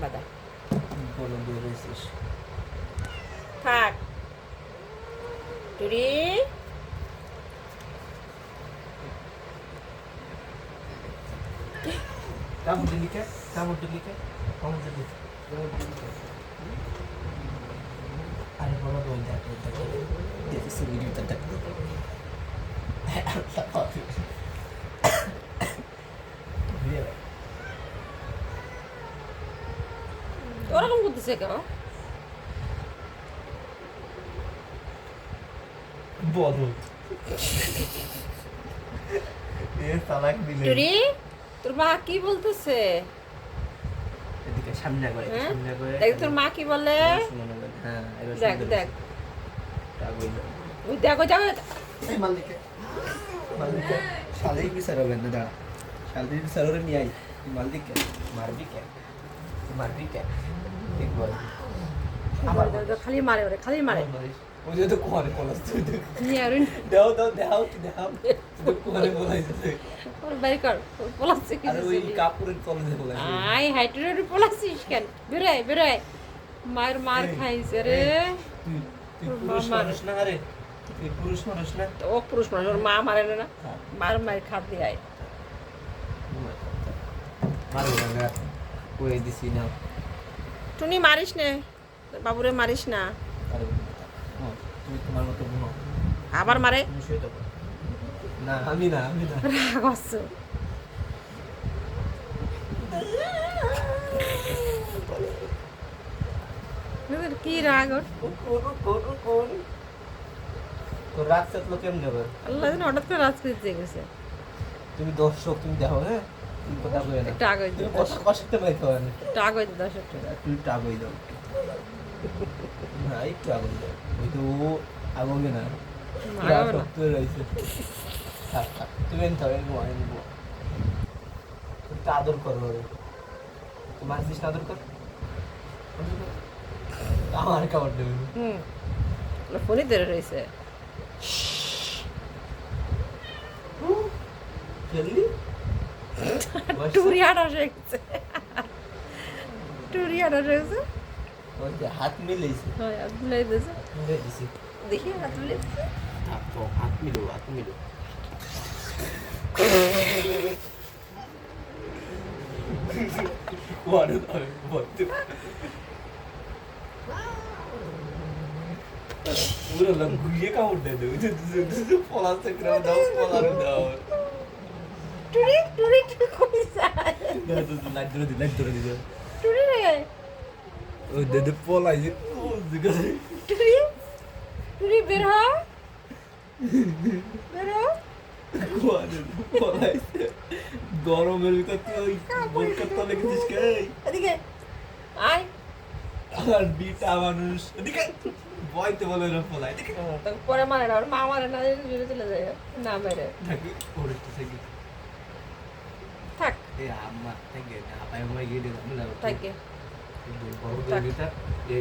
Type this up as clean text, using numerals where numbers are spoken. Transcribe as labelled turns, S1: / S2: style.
S1: বাদা
S2: বলো বের হয়েছিস
S1: থাক টুরি
S2: কামড় দিলি কে কামড় দিলি আরে বলো ওই দেখ দেখেছি ভিডিওটা দেখ
S1: ওরকম করতেছে কেন
S2: বলো এ তালাক দিলে
S1: টুরি তোর মা কি বলতেছে
S2: এদিকে সামনে করে
S1: হ্যাঁ?
S2: সামনে করে
S1: দেখ তোর মা কি বলে
S2: হ্যাঁ এবার
S1: দেখ দেখ ওই দেখো যাও
S2: এই মালিকে শালেই বিচার হবে না দাঁড়া শালেই বিচার করে নিয়ে আই মালিকে মারবি কে ঠিক বল
S1: খালি মারে ওরে খালি মারে
S2: ওই যে তো কোয়ারে কলাস তুই
S1: নিয়ে আর
S2: দেও তুই কোয়ারে বলাইছে
S1: ওর বাড়ি কর পলাচ্ছে কি
S2: আর ওই কাপড়ের তলে বলাইছে
S1: আই হাইটের পলাচ্ছিস কেন বেরোয় বেরোয় মায়ের মার খাইছে রে
S2: তুই পুরুষ মানুষ না আরে তুই পুরুষ মানুষ না
S1: ও পুরুষ মানুষ ওর মা মারে না মার মায়ের খাপ দিয়ে আয়
S2: মারো না কই দিছি না
S1: টুনি মারিস নে বাবুরে মারিস না
S2: আরে তুমি তোমার মতো ঘুমাও
S1: আবার মারে
S2: তুমি শুয়ে থাকো না আমি না
S1: রাগ হচ্ছে কি রাগ ওর
S2: কোন তো রাত সাতলো কেমন যাবে
S1: আল্লাহ জানে হঠাৎ করে রাজ করে গেছে
S2: তুমি দর্শক তুমি দেখো হ্যাঁ তুমি কথা বলে না
S1: একটু আগে
S2: তুমি কষ্ট পাই খাওয়া না
S1: একটু আগে দর্শক
S2: তুমি একটু আগে দাও না একটু আগে দাও ওই তো ও আগে না
S1: আগাবে না।
S2: শক্ত হয়ে রয়েছে থাক তুমি এনে থাকো আমি নেবো একটু আদর করো ওরে তোমার জিনিস আদর কর আমার খাবার দেবে
S1: ফোনই ধরে রয়েছে
S2: খেললি
S1: টুরি হাঁটা শিখছে টুরি হাঁটা শিখছে
S2: ওই যে হাত মিলেছে
S1: হয় হাত মিলাই দিয়েছে
S2: মিলে দিছি
S1: দেখি হাত মিলে
S2: থাক তো হাত মিলো কোয়ারে দাও বলতে পুরো লং ঘুরিয়ে কামড় দেয় দুটো পলাশ থেকে দাও
S1: টুরি টুরি কি কইছে
S2: লাইট ধরে দিল
S1: টুরি রে
S2: ওই দে পলাই যে
S1: টুরি টুরি বের হ বের হ
S2: কোয়ারে পলাইছে গরমের ভিতর তুই ওই বোরকার তলে গেছিস কে
S1: এদিকে আয়
S2: আর বিটা মানুষ এদিকে বইতে বলে না পলাই এদিকে
S1: তোকে পরে মারে না ওর মা মারে না জুড়ে চলে যায় না মেরে
S2: থাকি ওরে থাকি
S1: থাক
S2: এ আম্মা থেকে না পায় গিয়ে দিলাম
S1: থাকে
S2: বড় দিটা এই